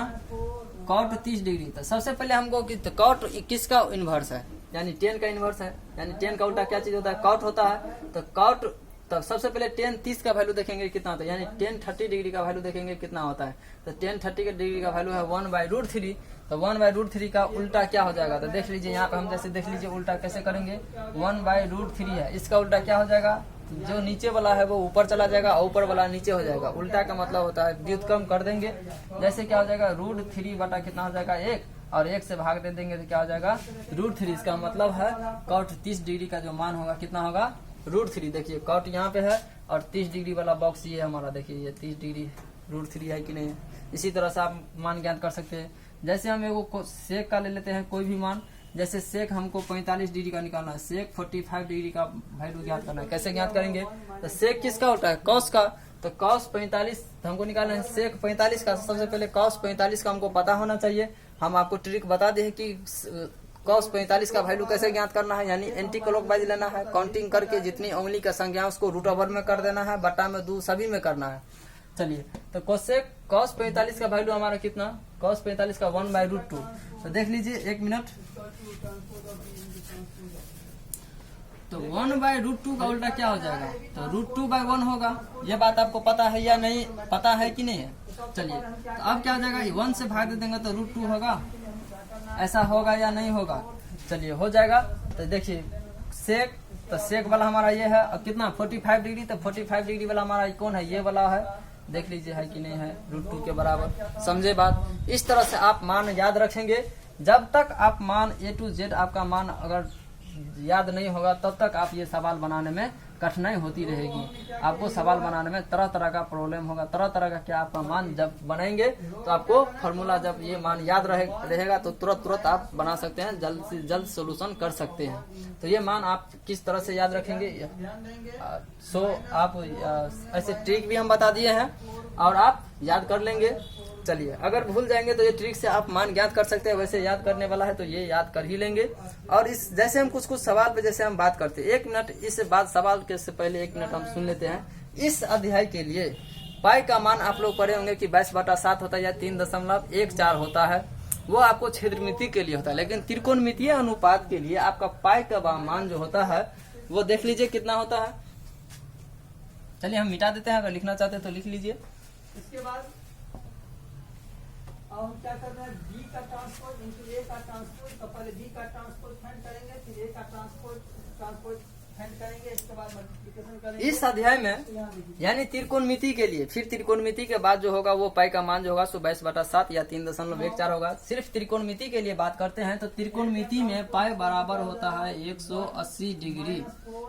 Cot 30 degree. तो सबसे पहले हमको कॉट किसका इनवर्स है? यानी 10 का इनवर्स है। यानी 10 का उल्टा क्या चीज होता है? कॉट होता है। तो कॉट, तो सबसे पहले 10 30 का वैल्यू देखेंगे कितना होता है, यानी 10 30 डिग्री का वैल्यू देखेंगे कितना होता है। तो 10 30 डिग्री का वैल्यू है 1/√3। तो 1/√3 का उल्टा क्या हो जाएगा? तो देख लीजिए यहाँ पे हम जैसे देख लीजिए उल्टा कैसे करेंगे। 1/√3 है, इसका उल्टा क्या हो जाएगा? जो नीचे वाला है वो ऊपर चला जाएगा और ऊपर वाला नीचे हो जाएगा। उल्टा का मतलब होता है व्युत्क्रम कर देंगे। जैसे क्या हो जाएगा? √3 बटा कितना हो जाएगा? 1, और 1 से भाग दे देंगे तो क्या हो जाएगा? √3। इसका मतलब है कॉट 30 डिग्री का जो मान होगा कितना होगा? √3। देखिए कॉट यहाँ पे है और 30 डिग्री वाला बॉक्स ये हमारा, देखिए ये 30 डिग्री √3 है कि नहीं है। इसी तरह से आप मान ज्ञात कर सकते हैं। जैसे हम एगो सेक का ले लेते हैं कोई भी मान। जैसे सेक हमको 45 डिग्री का निकालना है, सेक 45 डिग्री का वैल्यू ज्ञात करना है। कैसे ज्ञात करेंगे? तो सेक किसका होता है? कॉस का। तो कॉस 45 हमको निकालना है, सेक 45 का। सबसे पहले कॉस 45 का हमको पता होना चाहिए। हम आपको ट्रिक बता दें कि कॉस 45 का वैल्यू कैसे ज्ञात करना है, यानी एंटी क्लॉकवाइज लेना है। काउंटिंग करके जितनी उंगली का संख्या उसको √ओवर में कर देना है, बटा में 2 सभी में करना है। चलिए, तो कॉस 45 का वैल्यू हमारा कितना? कॉस 45 का 1/√2। तो देख लीजिए 1 मिनट। तो 1/√2 का उल्टा क्या हो जाएगा? तो √2/1 होगा। ये बात आपको पता है या नहीं? पता है कि नहीं है? चलिए, तो अब क्या हो जाएगा? 1 से भाग दे देंगे तो √2 होगा। ऐसा होगा या नहीं होगा? चलिए हो जाएगा। तो देखिए सेक, तो सेक वाला हमारा ये है। और कितना? 45 डिग्री। तो 45 डिग्री वाला हमारा कौन है? ये वाला है। देख लीजिए है कि नहीं है? √2 के बराबर। समझे बात? इस तरह से आप मान याद रखेंगे। जब तक आप मान A to Z आपका मान अगर याद नहीं होगा तब तक आप ये सवाल बनाने में कठिनाई होती रहेगी। आपको सवाल बनाने में तरह तरह का प्रॉब्लम होगा, तरह तरह का क्या आपका मान जब बनाएंगे तो आपको फॉर्मूला जब ये मान याद रहेगा तो तुरंत आप बना सकते हैं, जल्द से जल्द सोल्यूशन कर सकते हैं। तो ये मान आप किस तरह से याद रखेंगे, आप ऐसे ट्रिक भी हम बता दिए हैं और आप याद कर लेंगे। चलिए, अगर भूल जाएंगे तो ये ट्रिक से आप मान याद कर सकते हैं, वैसे याद करने वाला है तो ये याद कर ही लेंगे। और इस जैसे हम कुछ सवाल पे जैसे हम बात करते हैं, 1 मिनट इस बात सवाल के से पहले 1 मिनट हम सुन लेते हैं। इस अध्याय के लिए पाई का मान आप लोग पढ़े होंगे कि 22/7 होता है या 3.14 होता है, वो आपको क्षेत्रमिति के लिए होता है। लेकिन त्रिकोणमितीय अनुपात के लिए आपका पाई का मान जो होता है वो देख लीजिए कितना होता है। चलिए हम मिटा देते हैं, अगर लिखना चाहते हैं तो लिख लीजिए। इसके बाद अब हम क्या कर रहे हैं, बी का ट्रांसपोज इंटू ए का ट्रांसपोज। तो पहले बी का ट्रांसपोज फाइंड करेंगे, फिर ए का ट्रांसपोज फाइंड करेंगे, इसके बाद मल्टीप्लिकेशन करेंगे। इस अध्याय में यानी त्रिकोणमिति के लिए फिर त्रिकोणमिति के बाद जो होगा वो पाई का मान जो होगा 22/7 या 3.14 होगा। सिर्फ त्रिकोणमिति के लिए बात करते हैं तो त्रिकोणमिति में पाई बराबर होता है 180 डिग्री।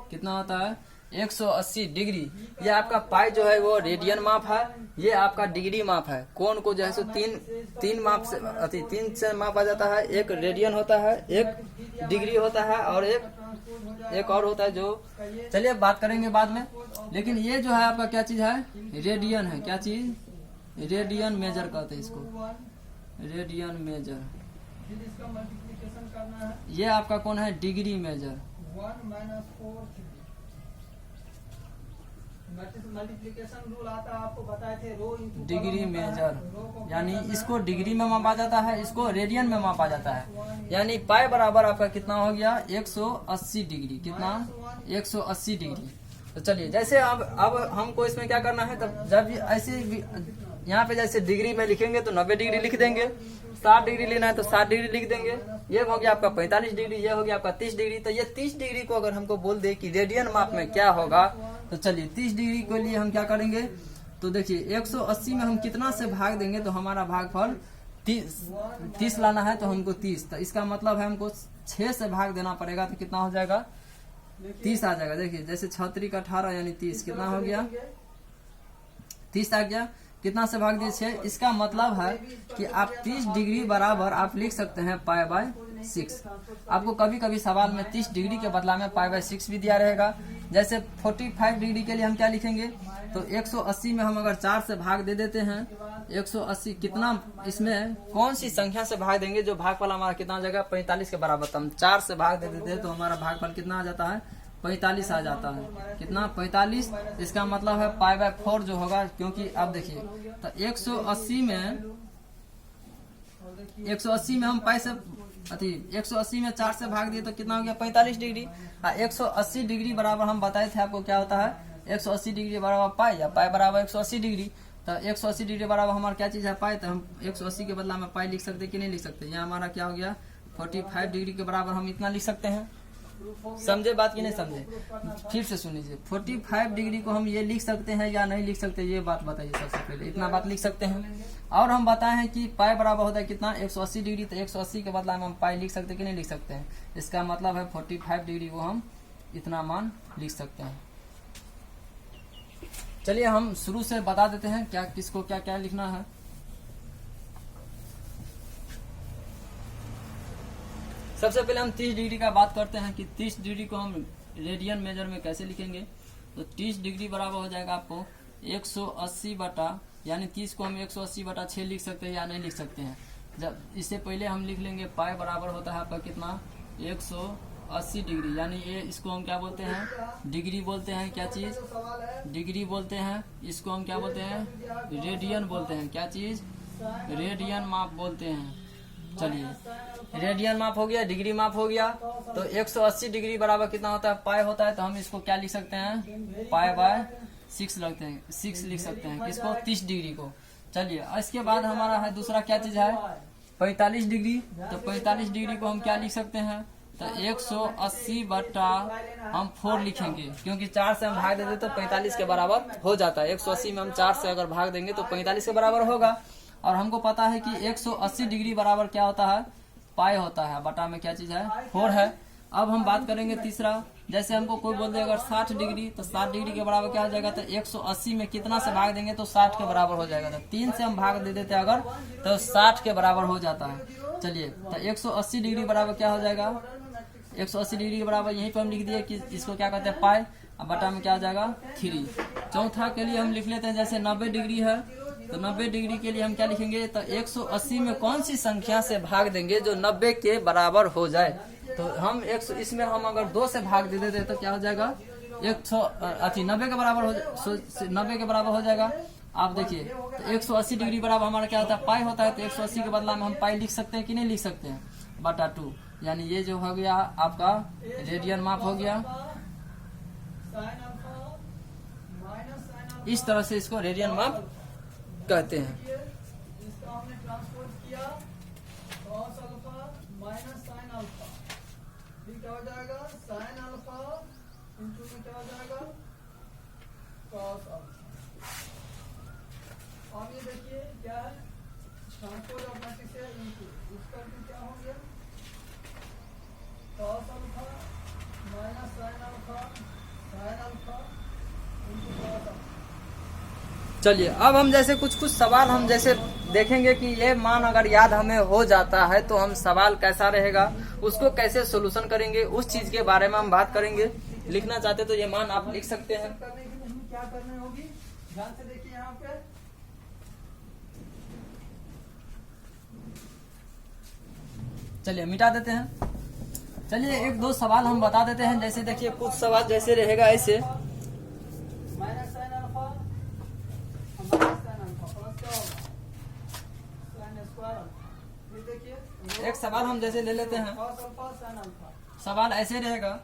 कितना होता है, 180 डिग्री। ये आपका पाई जो है वो रेडियन माप है, ये आपका डिग्री माप है। कोण को जो है सो तीन माप से 3 से मापा जाता है। एक रेडियन होता है, एक डिग्री होता है और एक और होता है जो, चलिए बात करेंगे बाद में। लेकिन ये जो है आपका क्या चीज है, रेडियन है। क्या चीज, रेडियन मेजर कहते हैं इसको, रेडियन मेजर। फिर इसका मल्टीप्लिकेशन करना है, ये आपका कौन है, डिग्री मेजर। 1 - 4 मल्टीप्लिकेशन रूल आता है, आपको बताए थे, रो इंटू डिग्री मेजर। यानी इसको डिग्री में मापा जाता है, इसको रेडियन में मापा जाता है। यानी पाई बराबर आपका कितना हो गया, 180 डिग्री। कितना, 180 डिग्री। तो चलिए, जैसे अब हमको इसमें क्या करना है, तब जब ऐसे यहाँ पे जैसे डिग्री में लिखेंगे तो 90 डिग्री लिख देंगे, 60 डिग्री लेना है तो 60 डिग्री लिख देंगे। ये हो गया आपका 45 डिग्री, ये हो गया आपका 30 डिग्री। तो ये 30 डिग्री को अगर हमको बोल दे कि रेडियन माप में क्या होगा, तो चलिए 30 डिग्री के लिए हम क्या करेंगे, तो देखिए 180 में हम कितना से भाग देंगे तो हमारा भागफल 30 लाना है, तो हमको 30। तो इसका मतलब है हमको 6 से भाग देना पड़ेगा, तो कितना हो जाएगा, 30 आ जाएगा। देखिए जैसे 6 × 18 यानी 30, कितना हो गया, 30 आ गया। कितना से भाग दिए, 6। इसका मतलब है कि आप 30 डिग्री बराबर आप लिख सकते हैं π/6। आपको कभी कभी सवाल में 30 डिग्री के बदला में π/6 भी दिया रहेगा। जैसे 45 डिग्री के लिए हम क्या लिखेंगे, तो 180 में हम अगर 4 से भाग दे देते हैं, 180 कितना, इसमें कौन सी संख्या से भाग देंगे जो भागफल हमारा कितना आ जाएगा, 45 के बराबर। तो हम 4 से भाग दे देते हैं तो हमारा भागफल कितना आ जाता है, 45 आ जाता है। कितना, 45। इसका मतलब है π/4 जो होगा, क्योंकि अब देखिए तो 180 में हम पाई से 180 में 4 से भाग दिए तो कितना हो गया, 45 डिग्री। 180 डिग्री बराबर हम बताए थे आपको क्या होता है, 180 डिग्री बराबर पाई, या पाई बराबर 180 डिग्री। तो 180 डिग्री बराबर हमारा क्या चीज है, पाई। तो हम 180 के बदला में पाई लिख सकते कि नहीं लिख सकते। यहाँ हमारा क्या हो गया, 45 डिग्री के बराबर हम इतना लिख सकते हैं। समझे बात की नहीं समझे, फिर से सुन लीजिए। 45 डिग्री को हम ये लिख सकते हैं या नहीं लिख सकते, ये बात बताइए सबसे पहले। इतना बात लिख सकते हैं। और हम बताए हैं कि पाई बराबर होता है कितना, 180 डिग्री। तो 180 के बदला में हम पाई लिख सकते हैं कि नहीं लिख सकते हैं। इसका मतलब है 45 डिग्री को हम इतना मान लिख सकते हैं। चलिए हम शुरू से बता देते हैं क्या किसको क्या क्या लिखना है। सबसे पहले हम 30 डिग्री का बात करते हैं कि 30 डिग्री को हम रेडियन मेजर में कैसे लिखेंगे। तो 30 डिग्री बराबर हो जाएगा आपको 180 बटा, यानी 30 को हम 180/6 लिख सकते हैं या नहीं लिख सकते हैं। जब इससे पहले हम लिख लेंगे पाई बराबर होता है आपका कितना, 180 डिग्री। यानी ये इसको हम क्या बोलते हैं, डिग्री बोलते हैं। क्या चीज, डिग्री बोलते हैं। इसको हम क्या बोलते हैं, रेडियन बोलते हैं। क्या चीज, रेडियन माप बोलते हैं। चलिए रेडियन माप हो गया, डिग्री माप हो गया। तो 180 डिग्री बराबर कितना होता है, पाई होता है। तो हम इसको क्या लिख सकते हैं, π/6 लगते हैं, 6 लिख सकते हैं। किसको, 30 डिग्री को। चलिए इसके बाद हमारा है दूसरा क्या चीज है, 45 डिग्री। तो 45 डिग्री को हम क्या लिख सकते हैं, तो 180/4 लिखेंगे, क्योंकि 4 से हम भाग देते तो 45 के बराबर हो जाता है। 180 में हम 4 से अगर भाग देंगे तो 45 के बराबर होगा। और हमको पता है कि 180 डिग्री बराबर क्या होता है, पाई होता है। बटा में क्या चीज है, 4 है। अब हम बात करेंगे तीसरा, जैसे हमको कोई बोल दे अगर 60 डिग्री, तो 60 डिग्री के बराबर क्या हो जाएगा, तो 180 में कितना से भाग देंगे तो 60 के बराबर हो जाएगा। तो 3 से हम भाग दे देते अगर तो 60 के बराबर हो जाता है। चलिए, तो 180 डिग्री बराबर क्या हो जाएगा, 180 डिग्री के बराबर यहीं पर हम लिख दिए कि इसको क्या कहते हैं पाई, अब बटा में क्या हो जाएगा 3। चौथा के लिए हम लिख लेते हैं, जैसे 90 डिग्री है तो 90 डिग्री के लिए हम क्या लिखेंगे, तो 180 में कौन सी संख्या से भाग देंगे जो 90 के बराबर हो जाए। तो हम इसमें हम अगर 2 से भाग दे देते तो क्या हो जाएगा, 90 के बराबर हो 90 के बराबर हो जाएगा। आप देखिए, तो 180 डिग्री बराबर हमारा क्या होता है, पाई होता है। तो 180 के बदला में हम पाई लिख सकते हैं कि नहीं लिख सकते हैं, बटा 2, यानी ये जो हो गया आपका रेडियन माप हो गया। इस तरह से इसको रेडियन माप कहते हैं। इसका हमने ट्रांसपोर्ट किया cos alpha minus sin alpha, ये क्या हो जाएगा sin अल्फा इंटू में क्या हो जाएगा cos अल्फा। अब ये देखिए क्या है, ट्रांसपोर्ट ऑफ मैट्रिक्स है इंटू इसका भी क्या हो गया cos alpha minus sin alpha into cos alpha. चलिए, अब हम जैसे कुछ सवाल हम जैसे देखेंगे कि ये मान अगर याद हमें हो जाता है तो हम सवाल कैसा रहेगा, उसको कैसे सोल्यूशन करेंगे, उस चीज के बारे में हम बात करेंगे। लिखना चाहते तो ये मान आप लिख सकते हैं। करने के लिए हमें क्या करनी होगी, ध्यान से देखिए यहाँ पे। चलिए मिटा देते हैं। चलिए, 1-2 सवाल हम बता देते हैं। जैसे देखिए, कुछ सवाल जैसे रहेगा ऐसे, माइनस sin अल्फा प्लस क्या होगा sin स्क्वायर अल्फा। ये देखिए एक सवाल हम जैसे ले लेते हैं। cos अल्फा sin अल्फा, सवाल ऐसे रहेगा,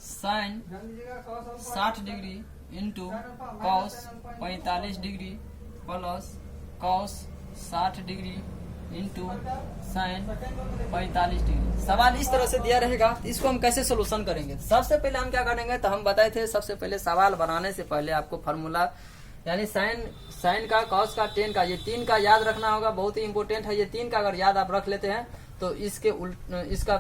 साइन ध्यान दीजिएगा cos alpha 60 degree into cos 45 degree plus cos 60 degree into sine 45 degree. सवाल इस तरह से दिया रहेगा, इसको हम कैसे सोल्यूशन करेंगे। सबसे पहले हम क्या करेंगे, तो हम बताए थे सबसे पहले सवाल बनाने से पहले आपको फार्मूला यानी साइन का, कॉस का, टेन का, ये 3 का याद रखना होगा, बहुत ही इंपॉर्टेंट है। ये 3 का अगर याद आप रख लेते हैं तो इसका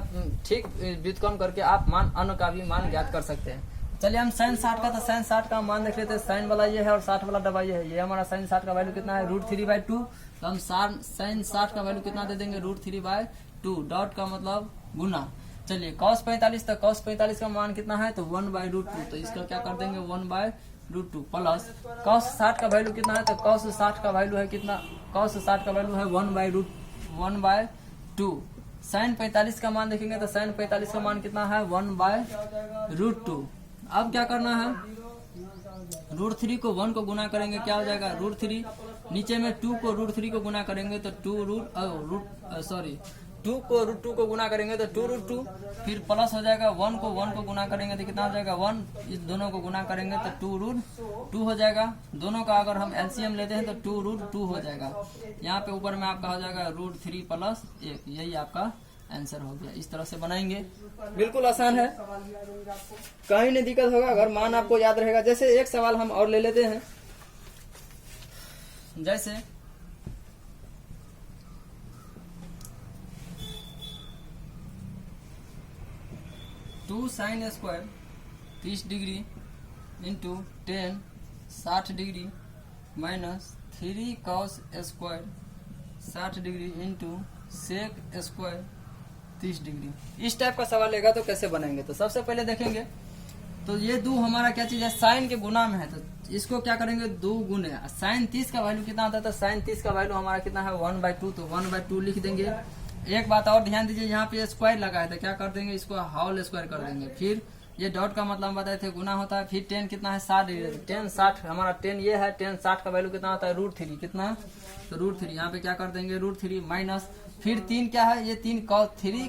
ठीक व्युत्क्रम करके आप मान अन्य का भी मान ज्ञात कर सकते हैं। चलिए, हम साइन 60 का, तो साइन 60 का मान देख लेते हैं। साइन वाला ये है और 60 वाला डबा ये है। ये हमारा साइन 60 का वैल्यू कितना है, √3/2। तो हम साइन 60 का वैल्यू कितना दे देंगे, √3/2। डॉट का मतलब गुना। चलिए, cos 45, तो cos 45 का मान कितना है, तो 1/√2। तो इसका क्या कर देंगे 1/√2 प्लस cos 60 का वैल्यू कितना है, तो cos 60 का वैल्यू है कितना, cos 60 का वैल्यू है 1/2। साइन 45 का मान देखेंगे तो साइन 45 का मान कितना है 1/√2। अब क्या करना है, √3 को 1 को गुना करेंगे, क्या हो जाएगा √3। नीचे में 2 को √3 को गुना करेंगे तो 2 को √2 को गुना करेंगे तो 2√2। फिर प्लस हो जाएगा 1 को 1 को गुना करेंगे तो कितना हो जाएगा 1। इस दोनों को गुना करेंगे तो 2√2 हो जाएगा। दोनों का अगर हम एलसीएम लेते हैं तो 2√2 हो जाएगा। यहाँ पे ऊपर में आपका हो जाएगा √3 + 1। यही आपका आंसर हो गया। इस तरह से बनाएंगे, बिल्कुल आसान है, कहीं नहीं दिक्कत होगा अगर मान आपको याद रहेगा। जैसे एक सवाल हम और ले लेते हैं, जैसे two sine square 30 degree into 10 60 degree minus 3 cos square 60 degree into sec square 30 degree. इस टाइप का सवाल लेगा तो कैसे बनाएंगे। तो सबसे पहले देखेंगे, तो ये 2 हमारा क्या चीज है, साइन के गुना में है। तो इसको क्या करेंगे 2 गुने, साइन 30 का वैल्यू कितना होता है, तो साइन 30 का वैल्यू हमारा कितना है 1/2। तो 1/2 लिख देंगे। एक बात और ध्यान दीजिए, यहाँ पे स्क्वायर लगा है तो क्या कर देंगे, इसको होल स्क्वायर कर देंगे। फिर ये डॉट का मतलब बताए थे गुना होता है। फिर 10 कितना है 60 डिग्री, 10 60 हमारा 10 ये है, 10 60 का वैल्यू कितना होता है √3 कितना, तो √3 यहाँ पे क्या कर देंगे √3 माइनस। फिर 3 क्या है, ये 3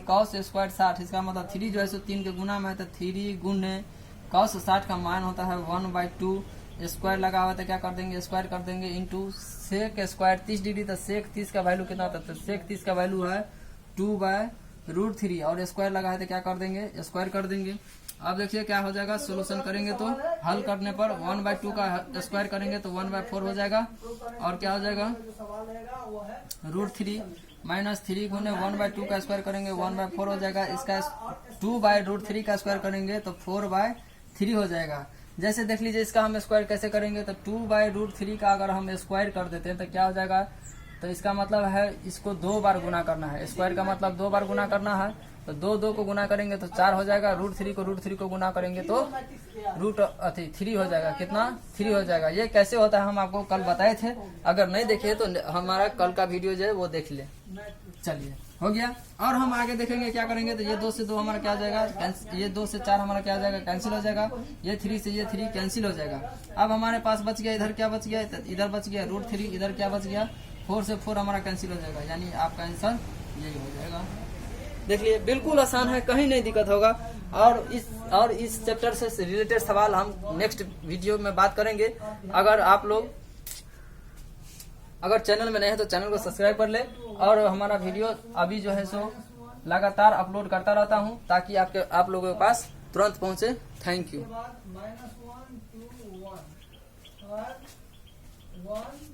cos स्क्वायर 60, इसका मतलब 3 जो है सो 3 के गुना में है तो 3 गुने cos 60 का मान होता है 1/2। स्क्वायर लगा हुआ तो क्या कर देंगे स्क्वायर कर देंगे इंटू सेक स्क्वायर 30 डिग्री। तो सेक 30 का वैल्यू कितना होता है, तो सेक 30 का वैल्यू है 2/√3 और स्क्वायर लगा है तो क्या कर देंगे स्क्वायर कर देंगे। अब देखिए क्या हो जाएगा, सोल्यूशन करेंगे तो हल करने पर 1/2 का स्क्वायर करेंगे तो 1/4 हो जाएगा। और क्या हो जाएगा √3 -3 गुने 1/2 का स्क्वायर करेंगे 1/4 हो जाएगा। इसका 2/√3 का स्क्वायर करेंगे तो 4/3 हो जाएगा। जैसे देख लीजिए इसका हम स्क्वायर कैसे करेंगे, तो 2/√3 का अगर हम स्क्वायर कर देते हैं तो क्या हो जाएगा, तो इसका मतलब है इसको 2 बार गुना करना है। स्क्वायर का मतलब 2 बार गुना करना है, तो 2 को गुना करेंगे तो 4 हो जाएगा। √3 को गुना करेंगे तो √3 हो जाएगा। कितना 3 हो जाएगा। ये कैसे होता है हम आपको कल बताए थे, अगर नहीं देखे तो हमारा कल का वीडियो जो है वो देख ले। चलिए हो गया। और हम आगे देखेंगे क्या करेंगे, तो ये 2 से 2 हमारा क्या हो जाएगा, ये 2 से 4 हमारा क्या हो जाएगा, कैंसिल हो जाएगा। ये 3 से ये 3 कैंसिल हो जाएगा। अब हमारे पास बच गया, इधर क्या बच गया, इधर बच गया √3, इधर क्या बच गया 4 से 4 हमारा कैंसिल हो जाएगा। यानी आपका आंसर यही हो जाएगा। देख लिए बिल्कुल आसान है, कहीं नहीं दिक्कत होगा। और इस चैप्टर से रिलेटेड सवाल हम नेक्स्ट वीडियो में बात करेंगे। अगर आप लोग अगर चैनल में नए हैं तो चैनल को सब्सक्राइब कर ले, और हमारा वीडियो अभी जो है सो लगातार अपलोड करता रहता हूं ताकि आप लोगों के पास तुरंत पहुंचे। Thank you. -1 2 1 और 1